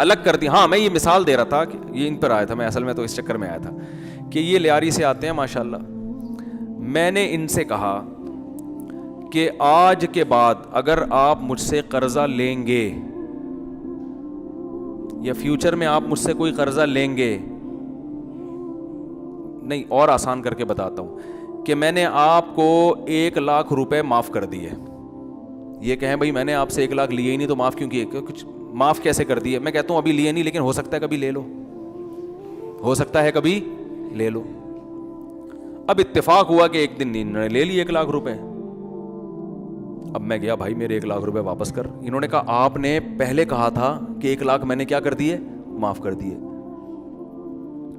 الگ کر دیا. ہاں میں یہ مثال دے رہا تھا کہ یہ ان پر آیا تھا, میں اصل میں تو اس چکر میں آیا تھا کہ یہ لیاری سے آتے ہیں ماشاءاللہ. میں نے ان سے کہا کہ آج کے بعد اگر آپ مجھ سے قرضہ لیں گے یا فیوچر میں آپ مجھ سے کوئی قرضہ لیں گے, نہیں اور آسان کر کے بتاتا ہوں کہ میں نے آپ کو 1 لاکھ روپے معاف کر دیے. یہ کہیں بھائی میں نے آپ سے 1 لاکھ لیے ہی نہیں تو معاف کیوں کیے, کچھ معاف کیسے کر دیے؟ میں کہتا ہوں ابھی لیے نہیں, لیکن ہو سکتا ہے کبھی لے لو, ہو سکتا ہے کبھی لے لو. اب اتفاق ہوا کہ ایک دن انہوں نے لے لی 1 لاکھ روپے. اب میں گیا, بھائی میرے 1 لاکھ روپے واپس کر. انہوں نے کہا آپ نے پہلے کہا تھا کہ 1 لاکھ میں نے کیا کر دیے, معاف کر دیے.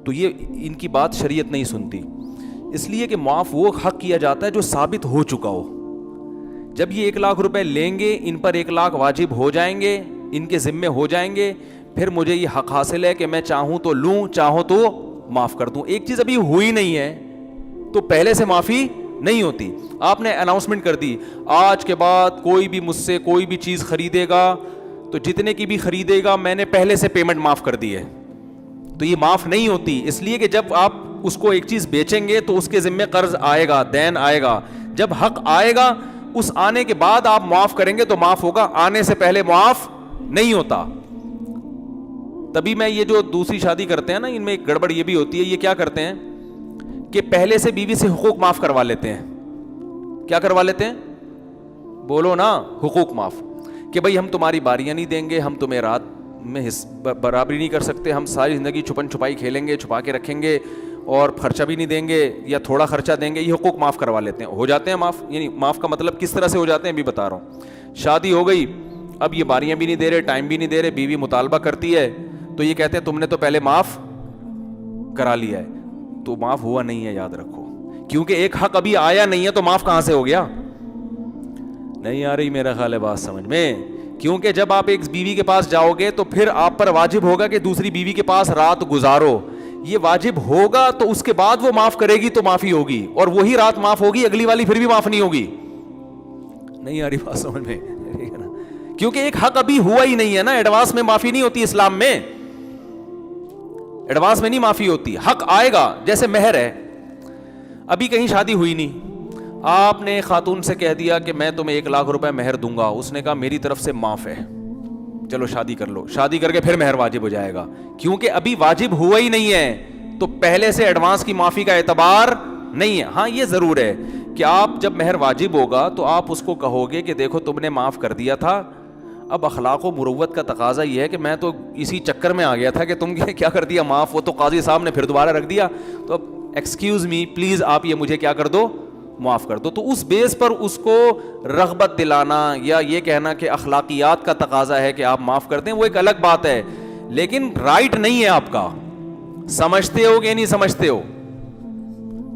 تو یہ ان کی بات شریعت نہیں سنتی, اس لیے کہ معاف وہ حق کیا جاتا ہے جو ثابت ہو چکا ہو. جب یہ 1 لاکھ روپے لیں گے, ان پر 1 لاکھ واجب ہو جائیں گے, ان کے ذمے ہو جائیں گے, پھر مجھے یہ حق حاصل ہے کہ میں چاہوں تو لوں, چاہوں تو معاف کر دوں. ایک چیز ابھی ہوئی نہیں ہے تو پہلے سے معافی نہیں ہوتی. آپ نے اناؤنسمنٹ کر دی آج کے بعد کوئی بھی مجھ سے کوئی بھی چیز خریدے گا تو جتنے کی بھی خریدے گا میں نے پہلے سے پیمنٹ معاف کر دی ہے, تو یہ معاف نہیں ہوتی. اس لیے کہ جب آپ اس کو ایک چیز بیچیں گے تو اس کے ذمے قرض آئے گا, دین آئے گا. جب حق آئے گا اس آنے کے بعد آپ معاف کریں گے تو معاف ہوگا, آنے سے پہلے معاف نہیں ہوتا. تبھی میں یہ جو دوسری شادی کرتے ہیں نا, ان میں ایک گڑبڑ یہ بھی ہوتی ہے, یہ کیا کرتے ہیں کہ پہلے سے بیوی سے حقوق معاف کروا لیتے ہیں. کیا کروا لیتے ہیں؟ بولو نا, حقوق معاف. کہ بھائی ہم تمہاری باریاں نہیں دیں گے, ہم تمہیں رات میں برابری نہیں کر سکتے, ہم ساری زندگی چھپن چھپائی کھیلیں گے, چھپا کے رکھیں گے اور خرچہ بھی نہیں دیں گے یا تھوڑا خرچہ دیں گے. یہ حقوق معاف کروا لیتے ہیں, ہو جاتے ہیں معاف. یعنی معاف کا مطلب کس طرح سے ہو جاتے ہیں بھی بتا رہا ہوں. شادی ہو گئی, اب یہ باریاں بھی نہیں دے رہے, ٹائم بھی نہیں دے رہے, بیوی مطالبہ کرتی ہے تو یہ کہتے ہیں تم نے تو پہلے معاف کرا لیا ہے. تو معاف ہوا نہیں ہے, یاد رکھو, کیونکہ ایک حق ابھی آیا نہیں ہے تو معاف کہاں سے ہو گیا. نہیں آ رہی میرا خیال ہے بات سمجھ میں. کیونکہ جب آپ ایک بیوی کے پاس جاؤ گے تو پھر آپ پر واجب ہوگا کہ دوسری بیوی کے پاس رات گزارو. یہ واجب ہوگا تو اس کے بعد وہ معاف کرے گی تو معافی ہوگی, اور وہی رات معاف ہوگی, اگلی والی پھر بھی معاف نہیں ہوگی. نہیں آ رہی بات سمجھ میں, کیونکہ ایک حق ابھی ہوا ہی نہیں ہے نا. ایڈوانس میں معافی نہیں ہوتی اسلام میں, ایڈوانس میں نہیں معافی ہوتی. حق آئے گا, جیسے مہر ہے, ابھی کہیں شادی ہوئی نہیں, آپ نے خاتون سے کہہ دیا کہ میں تمہیں 1 لاکھ روپے مہر دوں گا. اس نے کہا میری طرف سے معاف ہے, چلو شادی کر لو. شادی کر کے پھر مہر واجب ہو جائے گا, کیونکہ ابھی واجب ہوا ہی نہیں ہے تو پہلے سے ایڈوانس کی معافی کا اعتبار نہیں ہے. ہاں یہ ضرور ہے کہ آپ جب مہر واجب ہوگا تو آپ اس کو کہو گے کہ دیکھو تم نے معاف کر دیا تھا, اب اخلاق و مروت کا تقاضا یہ ہے کہ میں تو اسی چکر میں آ گیا تھا کہ تم کیا کر دیا معاف, وہ تو قاضی صاحب نے پھر دوبارہ رکھ دیا, تو اب ایکسکیوز می پلیز آپ یہ مجھے کیا کر دو, معاف کر دو. تو اس بیس پر اس کو رغبت دلانا یا یہ کہنا کہ اخلاقیات کا تقاضا ہے کہ آپ معاف کر دیں, وہ ایک الگ بات ہے, لیکن رائٹ نہیں ہے آپ کا. سمجھتے ہو کہ نہیں سمجھتے ہو؟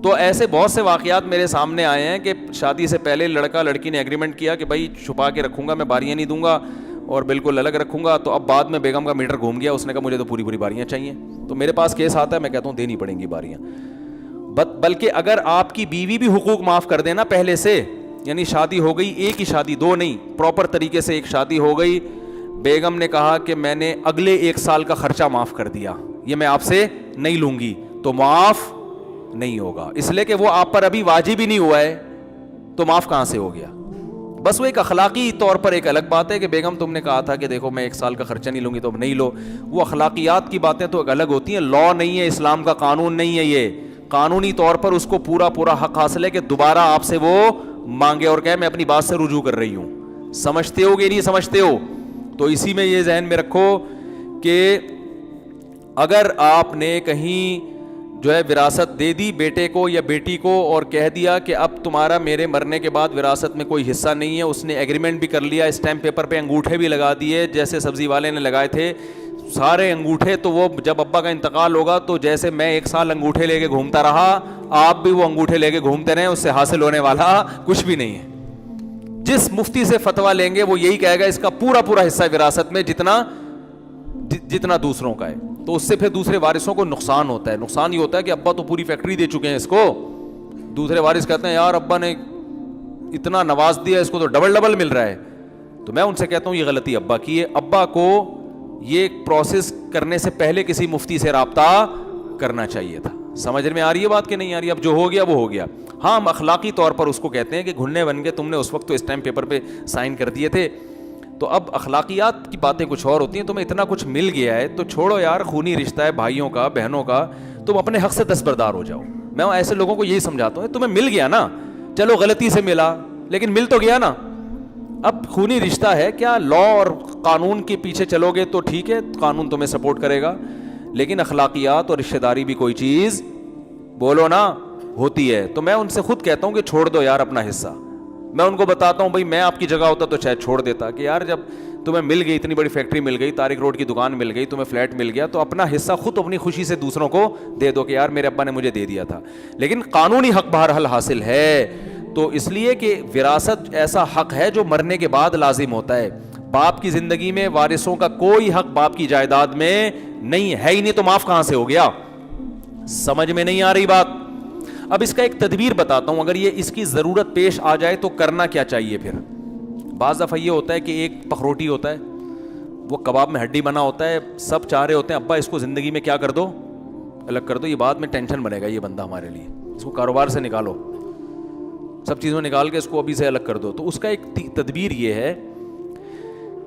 تو ایسے بہت سے واقعات میرے سامنے آئے ہیں کہ شادی سے پہلے لڑکا لڑکی نے ایگریمنٹ کیا کہ بھائی چھپا کے رکھوں گا, میں باریاں نہیں دوں گا اور بالکل الگ رکھوں گا, تو اب بعد میں بیگم کا میٹر گھوم گیا, اس نے کہا مجھے تو پوری پوری باریاں چاہیے. تو میرے پاس کیس آتا ہے, میں کہتا ہوں دینی پڑیں گی باریاں. بلکہ اگر آپ کی بیوی بھی حقوق معاف کر دینا پہلے سے, یعنی شادی ہو گئی, ایک ہی شادی, 2 نہیں, پراپر طریقے سے ایک شادی ہو گئی, بیگم نے کہا کہ میں نے اگلے 1 سال کا خرچہ معاف کر دیا, یہ میں آپ سے نہیں لوں گی, تو معاف نہیں ہوگا, اس لیے کہ وہ آپ پر ابھی واجب ہی نہیں ہوا ہے, تو معاف کہاں سے ہو گیا. بس وہ ایک اخلاقی طور پر ایک الگ بات ہے کہ بیگم تم نے کہا تھا کہ دیکھو میں 1 سال کا خرچہ نہیں لوں گی تو اب نہیں لو. وہ اخلاقیات کی باتیں تو ایک الگ ہوتی ہیں, لا نہیں ہے, اسلام کا قانون نہیں ہے, یہ قانونی طور پر اس کو پورا حق حاصل ہے کہ دوبارہ آپ سے وہ مانگے اور کہے میں اپنی بات سے رجوع کر رہی ہوں. سمجھتے ہو کہ نہیں سمجھتے ہو؟ تو اسی میں یہ ذہن میں رکھو کہ اگر آپ نے کہیں جو ہے وراثت دے دی بیٹے کو یا بیٹی کو اور کہہ دیا کہ اب تمہارا میرے مرنے کے بعد وراثت میں کوئی حصہ نہیں ہے, اس نے ایگریمنٹ بھی کر لیا, اسٹیمپ پیپر پہ انگوٹھے بھی لگا دیے جیسے سبزی والے نے لگائے تھے سارے انگوٹھے, تو وہ جب ابا کا انتقال ہوگا تو جیسے میں 1 سال انگوٹھے لے کے گھومتا رہا, آپ بھی وہ انگوٹھے لے کے گھومتے رہیں, اس سے حاصل ہونے والا کچھ بھی نہیں ہے. جس مفتی سے فتویٰ لیں گے وہ یہی کہے گا اس کا پورا حصہ وراثت میں جتنا دوسروں کا ہے, تو اس سے پھر دوسرے وارثوں کو نقصان ہوتا ہے. نقصان یہ ہوتا ہے کہ ابا تو پوری فیکٹری دے چکے ہیں اس کو, دوسرے وارث کہتے ہیں یار ابا نے اتنا نواز دیا اس کو تو ڈبل مل رہا ہے. تو میں ان سے کہتا ہوں یہ غلطی ابا کی ہے, ابا کو یہ پروسیس کرنے سے پہلے کسی مفتی سے رابطہ کرنا چاہیے تھا. سمجھ میں آ رہی ہے بات کہ نہیں آ رہی؟ اب جو ہو گیا وہ ہو گیا. ہاں ہم اخلاقی طور پر اس کو کہتے ہیں کہ گھننے بن کے تم نے اس وقت تو اسٹیمپ پیپر پہ سائن کر دیے تھے, تو اب اخلاقیات کی باتیں کچھ اور ہوتی ہیں. تمہیں اتنا کچھ مل گیا ہے تو چھوڑو یار, خونی رشتہ ہے بھائیوں کا بہنوں کا, تم اپنے حق سے دستبردار ہو جاؤ. میں ایسے لوگوں کو یہی سمجھاتا ہوں, تمہیں مل گیا نا, چلو غلطی سے ملا لیکن مل تو گیا نا. اب خونی رشتہ ہے, کیا لا اور قانون کے پیچھے چلو گے تو ٹھیک ہے, قانون تمہیں سپورٹ کرے گا, لیکن اخلاقیات اور رشتہ داری بھی کوئی چیز بولو نا ہوتی ہے. تو میں ان سے خود کہتا ہوں کہ چھوڑ دو یار اپنا حصہ. میں ان کو بتاتا ہوں, بھائی میں آپ کی جگہ ہوتا تو شاید چھوڑ دیتا کہ یار جب تمہیں مل گئی, اتنی بڑی فیکٹری مل گئی, طارق روڈ کی دکان مل گئی, تمہیں فلیٹ مل گیا, تو اپنا حصہ خود اپنی خوشی سے دوسروں کو دے دو کہ یار میرے ابا نے مجھے دے دیا تھا. لیکن قانونی حق بہرحال حاصل ہے, تو اس لیے کہ وراثت ایسا حق ہے جو مرنے کے بعد لازم ہوتا ہے. باپ کی زندگی میں وارثوں کا کوئی حق باپ کی جائیداد میں نہیں ہے ہی نہیں, تو معاف کہاں سے ہو گیا؟ سمجھ میں نہیں آ رہی بات؟ اب اس کا ایک تدبیر بتاتا ہوں, اگر یہ اس کی ضرورت پیش آ جائے تو کرنا کیا چاہیے پھر. بعض دفعہ یہ ہوتا ہے کہ ایک پخروٹی ہوتا ہے, وہ کباب میں ہڈی بنا ہوتا ہے, سب چاہ رہے ہوتے ہیں ابا اس کو زندگی میں کیا کر دو, الگ کر دو, یہ بعد میں ٹینشن بنے گا یہ بندہ ہمارے لیے, اس کو کاروبار سے نکالو, سب چیزوں نکال کے اس کو ابھی سے الگ کر دو. تو اس کا ایک تدبیر یہ ہے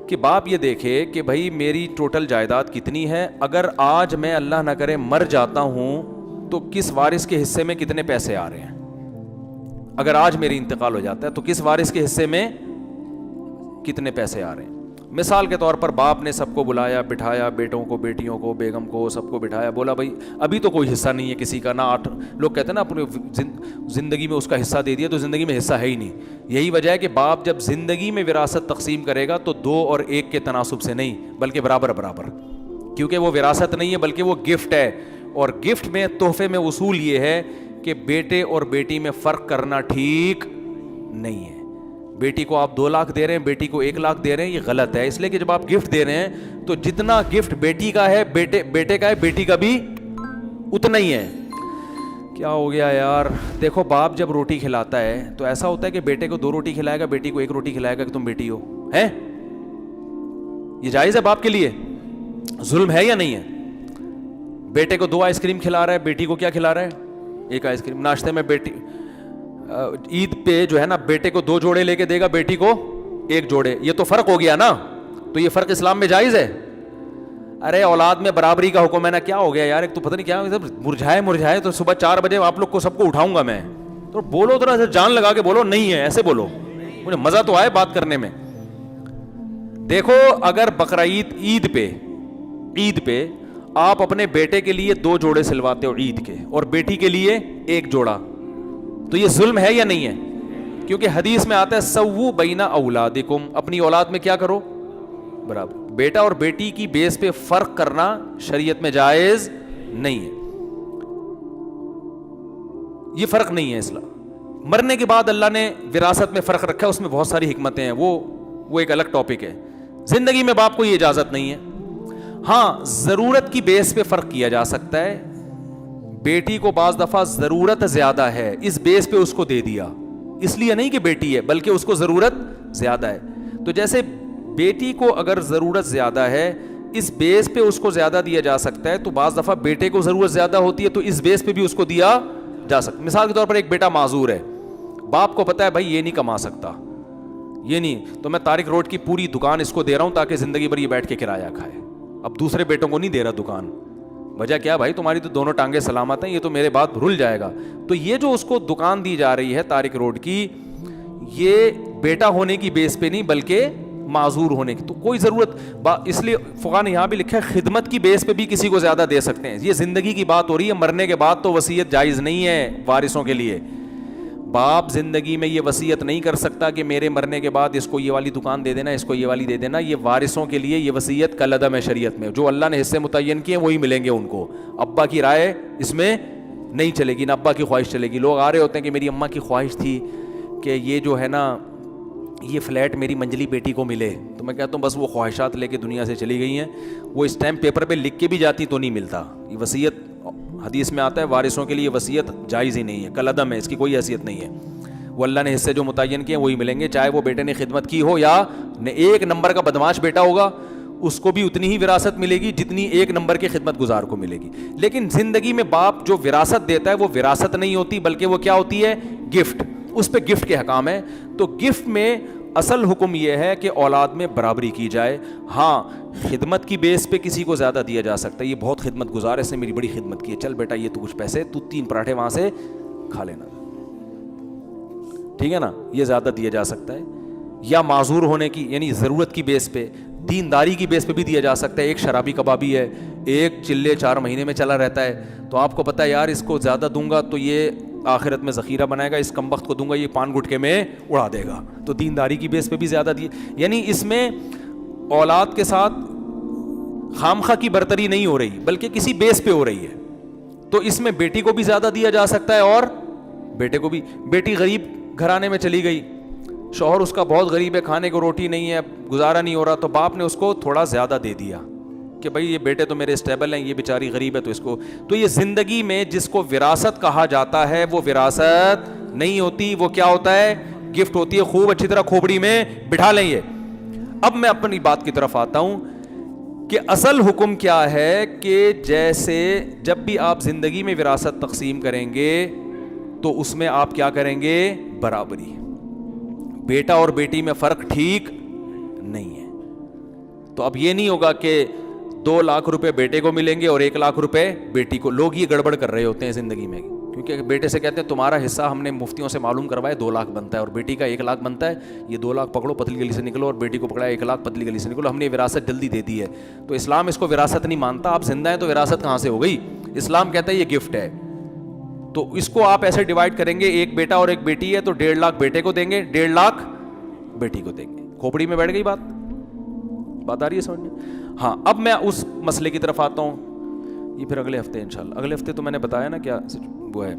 کہ باپ یہ دیکھے کہ بھائی میری ٹوٹل جائیداد کتنی ہے, اگر آج میں اللہ نہ کرے مر جاتا ہوں تو کس وارث کے حصے میں کتنے پیسے آ رہے ہیں. اگر آج میری انتقال ہو جاتا ہے تو کس وارث کے حصے میں کتنے پیسے آ رہے ہیں. مثال کے طور پر باپ نے سب کو بلایا, بٹھایا, بیٹوں کو, بیٹیوں کو, بیگم کو, سب کو بٹھایا, بولا بھائی ابھی تو کوئی حصہ نہیں ہے کسی کا, نہ 8 لوگ کہتے ہیں نا اپنے زندگی میں اس کا حصہ دے دیا تو زندگی میں حصہ ہے ہی نہیں. یہی وجہ ہے کہ باپ جب زندگی میں وراثت تقسیم کرے گا تو 2 اور 1 کے تناسب سے نہیں بلکہ برابر برابر, کیونکہ وہ وراثت نہیں ہے بلکہ وہ گفٹ ہے. اور گفٹ میں, تحفے میں اصول یہ ہے کہ بیٹے اور بیٹی میں فرق کرنا ٹھیک نہیں ہے. بیٹی کو آپ 2 لاکھ دے رہے ہیں, بیٹی کو 1 لاکھ دے رہے ہیں, یہ غلط ہے. اس لیے کہ جب آپ گفٹ دے رہے ہیں تو جتنا گفٹ بیٹی کا ہے بیٹے کا ہے, بیٹی کا بھی اتنا ہی ہے. کیا ہو گیا یار؟ دیکھو باپ جب روٹی کھلاتا ہے تو ایسا ہوتا ہے کہ بیٹے کو 2 روٹی کھلائے گا, بیٹی کو 1 روٹی کھلائے گا کہ تم بیٹی ہو, ہے یہ جائز ہے باپ کے لیے؟ ظلم ہے یا نہیں ہے؟ بیٹے کو 2 آئس کریم کھلا رہا ہے, بیٹی کو کیا کھلا رہا ہے؟ 1 آئس کریم. ناشتے میں بیٹی عید پہ جو ہے نا بیٹے کو 2 جوڑے لے کے دے گا, بیٹی کو 1 جوڑے. یہ تو فرق ہو گیا نا, تو یہ فرق اسلام میں جائز ہے؟ ارے اولاد میں برابری کا حکم ہے نا, کیا ہو گیا یار؟ ایک تو پتہ نہیں کیا مرجھائے تو صبح 4 بجے آپ لوگ کو سب کو اٹھاؤں گا میں, تو بولو ذرا جان لگا کے بولو, نہیں ہے ایسے بولو, مجھے مزہ تو آئے بات کرنے میں. دیکھو اگر بقرعید عید پہ آپ اپنے بیٹے کے لیے 2 جوڑے سلواتے ہو عید کے, اور بیٹی کے لیے 1 جوڑا, تو یہ ظلم ہے یا نہیں ہے؟ کیونکہ حدیث میں آتا ہے سووا بین اولادکم, اپنی اولاد میں کیا کرو برابر. بیٹا اور بیٹی کی بیس پہ فرق کرنا شریعت میں جائز نہیں ہے, یہ فرق نہیں ہے اسلام. مرنے کے بعد اللہ نے وراثت میں فرق رکھا ہے, اس میں بہت ساری حکمتیں ہیں, وہ ایک الگ ٹاپک ہے. زندگی میں باپ کو یہ اجازت نہیں ہے. ہاں ضرورت کی بیس پہ فرق کیا جا سکتا ہے. بیٹی کو بعض دفعہ ضرورت زیادہ ہے, اس بیس پہ اس کو دے دیا, اس لیے نہیں کہ بیٹی ہے بلکہ اس کو ضرورت زیادہ ہے. تو جیسے بیٹی کو اگر ضرورت زیادہ ہے اس بیس پہ اس کو زیادہ دیا جا سکتا ہے, تو بعض دفعہ بیٹے کو ضرورت زیادہ ہوتی ہے تو اس بیس پہ بھی اس کو دیا جا سکتا. مثال کے طور پر ایک بیٹا معذور ہے, باپ کو پتا ہے بھائی یہ نہیں کما سکتا, یہ نہیں, تو میں طارق روڈ کی پوری دکان اس کو دے رہا ہوں تاکہ زندگی بھر یہ بیٹھ کے کرایہ کھائے. اب دوسرے بیٹوں کو نہیں دے رہا دکان, وجہ کیا بھائی؟ تمہاری تو دونوں ٹانگیں سلامت ہیں, یہ تو میرے بعد رل جائے گا. تو یہ جو اس کو دکان دی جا رہی ہے طارق روڈ کی, یہ بیٹا ہونے کی بیس پہ نہیں بلکہ معذور ہونے کی. تو کوئی ضرورت, اس لیے فقہا نے یہاں بھی لکھا ہے خدمت کی بیس پہ بھی کسی کو زیادہ دے سکتے ہیں. یہ زندگی کی بات ہو رہی ہے, مرنے کے بعد تو وصیت جائز نہیں ہے وارثوں کے لیے. باپ زندگی میں یہ وصیت نہیں کر سکتا کہ میرے مرنے کے بعد اس کو یہ والی دکان دے دینا, اس کو یہ والی دے دینا. یہ وارثوں کے لیے یہ وصیت کالعدم ہے شریعت میں. جو اللہ نے حصے متعین کیے وہی ملیں گے ان کو. ابا کی رائے اس میں نہیں چلے گی, نہ ابا کی خواہش چلے گی. لوگ آ رہے ہوتے ہیں کہ میری اماں کی خواہش تھی کہ یہ جو ہے نا یہ فلیٹ میری منجلی بیٹی کو ملے, تو میں کہتا ہوں بس وہ خواہشات لے کے دنیا سے چلی گئی ہیں. وہ اسٹیمپ پیپر پہ لکھ کے بھی جاتی تو نہیں ملتا. یہ وصیت حدیث میں آتا ہے وارثوں کے لیے وصیت جائز ہی نہیں ہے, کالعدم ہے, اس کی کوئی حیثیت نہیں ہے. وہ اللہ نے حصے جو متعین کیے وہی ملیں گے, چاہے وہ بیٹے نے خدمت کی ہو یا ایک نمبر کا بدماش بیٹا ہوگا, اس کو بھی اتنی ہی وراثت ملے گی جتنی ایک نمبر کے خدمت گزار کو ملے گی. لیکن زندگی میں باپ جو وراثت دیتا ہے وہ وراثت نہیں ہوتی بلکہ وہ کیا ہوتی ہے؟ گفٹ. اس پہ گفٹ کے حکام ہے. تو گفٹ میں اصل حکم یہ ہے کہ اولاد میں برابری کی جائے. ہاں خدمت کی بیس پہ کسی کو زیادہ دیا جا سکتا ہے, یہ بہت خدمت گزار ہے, اس نے میری بڑی خدمت کی ہے, چل بیٹا یہ تو کچھ پیسے, تو 3 پراٹھے وہاں سے کھا لینا, ٹھیک ہے نا, یہ زیادہ دیا جا سکتا ہے. یا معذور ہونے کی یعنی ضرورت کی بیس پہ, دینداری کی بیس پہ بھی دیا جا سکتا ہے. ایک شرابی کبابی ہے, ایک چلے 4 مہینے میں چلا رہتا ہے, تو آپ کو پتہ ہے یار اس کو زیادہ دوں گا تو یہ آخرت میں ذخیرہ بنائے گا, اس کمبخت کو دوں گا یہ پان گٹکے میں اڑا دے گا, تو دینداری کی بیس پہ بھی زیادہ دیے. یعنی اس میں اولاد کے ساتھ خامخواہ کی برتری نہیں ہو رہی بلکہ کسی بیس پہ ہو رہی ہے. تو اس میں بیٹی کو بھی زیادہ دیا جا سکتا ہے اور بیٹے کو بھی. بیٹی غریب گھرانے میں چلی گئی, شوہر اس کا بہت غریب ہے, کھانے کو روٹی نہیں ہے, گزارا نہیں ہو رہا, تو باپ نے اس کو تھوڑا زیادہ دے دیا کہ بھائی یہ بیٹے تو میرے اسٹیبل ہیں, یہ بیچاری غریب ہے, تو اس کو. تو یہ زندگی میں جس کو وراثت کہا جاتا ہے وہ وراثت نہیں ہوتی, وہ کیا ہوتا ہے؟ گفٹ ہوتی ہے. خوب اچھی طرح کھوپڑی میں بٹھا لیں یہ. اب میں اپنی بات کی طرف آتا ہوں کہ اصل حکم کیا ہے کہ جیسے جب بھی آپ زندگی میں وراثت تقسیم کریں گے تو اس میں آپ کیا کریں گے؟ برابری. بیٹا اور بیٹی میں فرق ٹھیک نہیں ہے. تو اب یہ نہیں ہوگا کہ 2 لاکھ روپے بیٹے کو ملیں گے اور 1 لاکھ روپے بیٹی کو. لوگ یہ گڑبڑ کر رہے ہوتے ہیں زندگی میں, کیونکہ بیٹے سے کہتے ہیں تمہارا حصہ ہم نے مفتیوں سے معلوم کروایا 2 لاکھ بنتا ہے, اور بیٹی کا 1 لاکھ بنتا ہے, یہ 2 لاکھ پکڑو پتلی گلی سے نکلو, اور بیٹی کو پکڑا 1 لاکھ پتلی گلی سے نکلو, ہم نے وراثت جلدی دے دی ہے. تو اسلام اس کو وراثت نہیں مانتا. آپ زندہ ہیں تو وراثت کہاں سے ہو گئی؟ اسلام کہتا ہے یہ گفٹ ہے. تو اس کو آپ ایسے ڈیوائڈ کریں گے, ایک بیٹا اور ایک بیٹی ہے تو 1.5 لاکھ بیٹے کو دیں گے, 1.5 لاکھ بیٹی کو دیں گے. کھوپڑی میں بیٹھ گئی بات آ رہی ہے سمجھ میں؟ ہاں اب میں اس مسئلے کی طرف آتا ہوں, یہ پھر اگلے ہفتے انشاءاللہ. اگلے ہفتے تو میں نے بتایا نا کیا وہ ہے.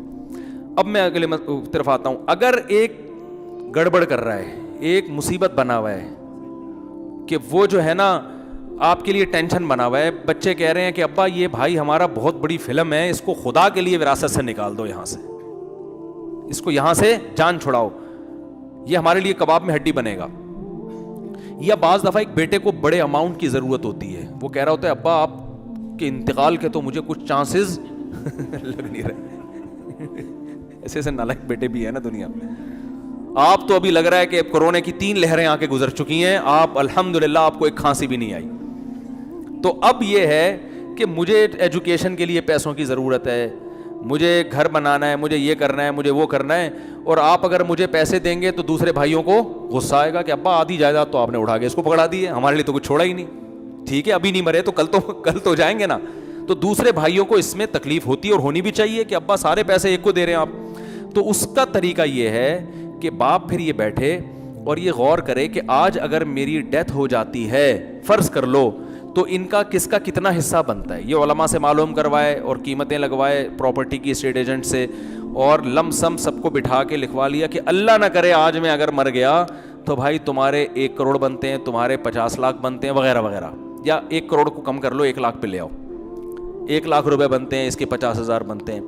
اب میں اگلے طرف آتا ہوں. اگر ایک گڑبڑ کر رہا ہے, ایک مصیبت بنا ہوا ہے کہ وہ جو ہے نا آپ کے لیے ٹینشن بنا ہوا ہے, بچے کہہ رہے ہیں کہ ابا یہ بھائی ہمارا بہت بڑی فلم ہے, اس کو خدا کے لیے وراثت سے نکال دو, یہاں سے اس کو یہاں سے جان چھڑاؤ, یہ ہمارے لیے کباب میں ہڈی بنے گا. یا بعض دفعہ ایک بیٹے کو بڑے اماؤنٹ کی ضرورت ہوتی ہے, وہ کہہ رہا ہوتا ہے ابا آپ کے انتقال کے تو مجھے کچھ چانسز لگ نہیں رہے. ایسے نالائق بیٹے بھی ہیں نا دنیا میں. آپ تو ابھی لگ رہا ہے کہ کورونا کی 3 لہریں آ کے گزر چکی ہیں, آپ الحمدللہ آپ کو ایک کھانسی بھی نہیں آئی. تو اب یہ ہے کہ مجھے ایجوکیشن کے لیے پیسوں کی ضرورت ہے, مجھے گھر بنانا ہے, مجھے یہ کرنا ہے, مجھے وہ کرنا ہے, اور آپ اگر مجھے پیسے دیں گے تو دوسرے بھائیوں کو غصہ آئے گا کہ ابا آدھی جائیداد تو آپ نے اٹھا کے اس کو پکڑا دی ہے, ہمارے لیے تو کچھ چھوڑا ہی نہیں. ٹھیک ہے ابھی نہیں مرے تو کل تو جائیں گے نا. تو دوسرے بھائیوں کو اس میں تکلیف ہوتی ہے اور ہونی بھی چاہیے کہ ابا سارے پیسے ایک کو دے رہے ہیں آپ. تو اس کا طریقہ یہ ہے کہ باپ پھر یہ بیٹھے اور یہ غور کرے کہ آج اگر میری ڈیتھ ہو جاتی ہے, فرض کر لو, تو ان کا کس کا کتنا حصہ بنتا ہے, یہ علماء سے معلوم کروائے اور قیمتیں لگوائے پراپرٹی کی اسٹیٹ ایجنٹ سے, اور لم سم سب کو بٹھا کے لکھوا لیا کہ اللہ نہ کرے آج میں اگر مر گیا تو بھائی تمہارے 1 کروڑ بنتے ہیں, تمہارے 50 لاکھ بنتے ہیں وغیرہ وغیرہ, یا 1 کروڑ کو کم کر لو 1 لاکھ پہ لے آؤ, 1 لاکھ روپے بنتے ہیں, اس کے 50,000 بنتے ہیں.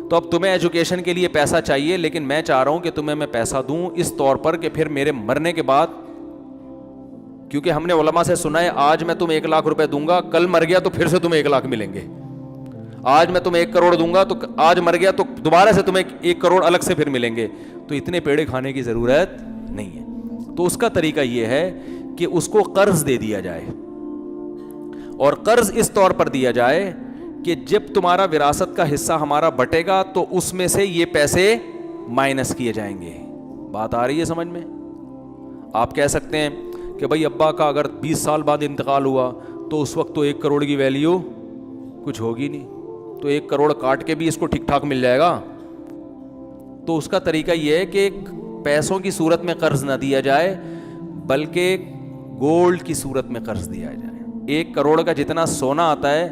تو اب تمہیں ایجوکیشن کے لیے پیسہ چاہیے, لیکن میں چاہ رہا ہوں کہ تمہیں میں پیسہ دوں اس طور پر کہ پھر میرے مرنے کے بعد, کیونکہ ہم نے علماء سے سنا ہے آج میں تمہیں 1 لاکھ روپے دوں گا, کل مر گیا تو پھر سے تمہیں 1 لاکھ ملیں گے. آج میں تمہیں 1 کروڑ دوں گا تو آج مر گیا تو دوبارہ سے تمہیں 1 کروڑ الگ سے پھر ملیں گے. تو اتنے پیڑے کھانے کی ضرورت نہیں ہے. تو اس کا طریقہ یہ ہے کہ اس کو قرض دے دیا جائے, اور قرض اس طور پر دیا جائے کہ جب تمہارا وراثت کا حصہ ہمارا بٹے گا تو اس میں سے یہ پیسے مائنس کیے جائیں گے. بات آ رہی ہے سمجھ میں؟ آپ کہہ سکتے ہیں کہ بھائی ابا کا اگر 20 سال بعد انتقال ہوا تو اس وقت تو 1 کروڑ کی ویلیو کچھ ہوگی نہیں, تو 1 کروڑ کاٹ کے بھی اس کو ٹھیک ٹھاک مل جائے گا. تو اس کا طریقہ یہ ہے کہ پیسوں کی صورت میں قرض نہ دیا جائے بلکہ گولڈ کی صورت میں قرض دیا جائے. 1 کروڑ کا جتنا سونا آتا ہے,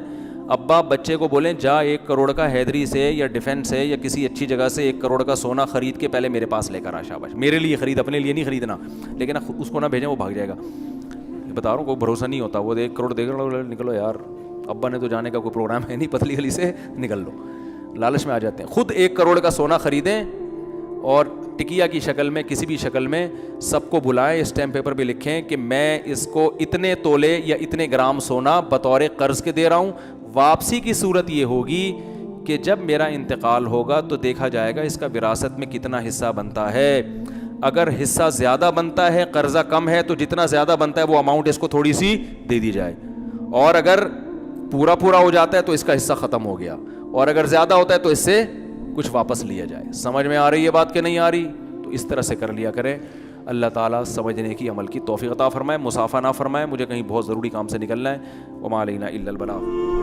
ابا بچے کو بولیں جا 1 کروڑ کا حیدری سے یا ڈیفینس سے یا کسی اچھی جگہ سے 1 کروڑ کا سونا خرید کے پہلے میرے پاس لے کر آ. شاباش, میرے لیے خرید, اپنے لیے نہیں خریدنا, لیکن اس کو نہ بھیجیں, وہ بھاگ جائے گا. بتا رہا ہوں کوئی بھروسہ نہیں ہوتا, وہ 1 کروڑ دے کر نکلو یار, ابا نے تو جانے کا کوئی پروگرام ہے نہیں, پتلی گلی سے نکل لو, لالچ میں آ جاتے ہیں. خود 1 کروڑ کا سونا خریدیں اور ٹکیا کی شکل میں کسی بھی شکل میں سب کو بلائیں, اسٹیمپ پیپر پہ لکھیں کہ میں اس کو اتنے تولے یا اتنے گرام سونا بطور قرض کے دے رہا ہوں. واپسی کی صورت یہ ہوگی کہ جب میرا انتقال ہوگا تو دیکھا جائے گا اس کا وراثت میں کتنا حصہ بنتا ہے. اگر حصہ زیادہ بنتا ہے, قرضہ کم ہے, تو جتنا زیادہ بنتا ہے وہ اماؤنٹ اس کو تھوڑی سی دے دی جائے, اور اگر پورا ہو جاتا ہے تو اس کا حصہ ختم ہو گیا, اور اگر زیادہ ہوتا ہے تو اس سے کچھ واپس لیا جائے. سمجھ میں آ رہی ہے بات کہ نہیں آ رہی؟ تو اس طرح سے کر لیا کریں. اللہ تعالیٰ سمجھنے کی عمل کی توفیق عطا فرمائے, مسافہ نہ فرمائے. مجھے کہیں بہت ضروری کام سے نکلنا ہے. وما علینا الا البلاغ.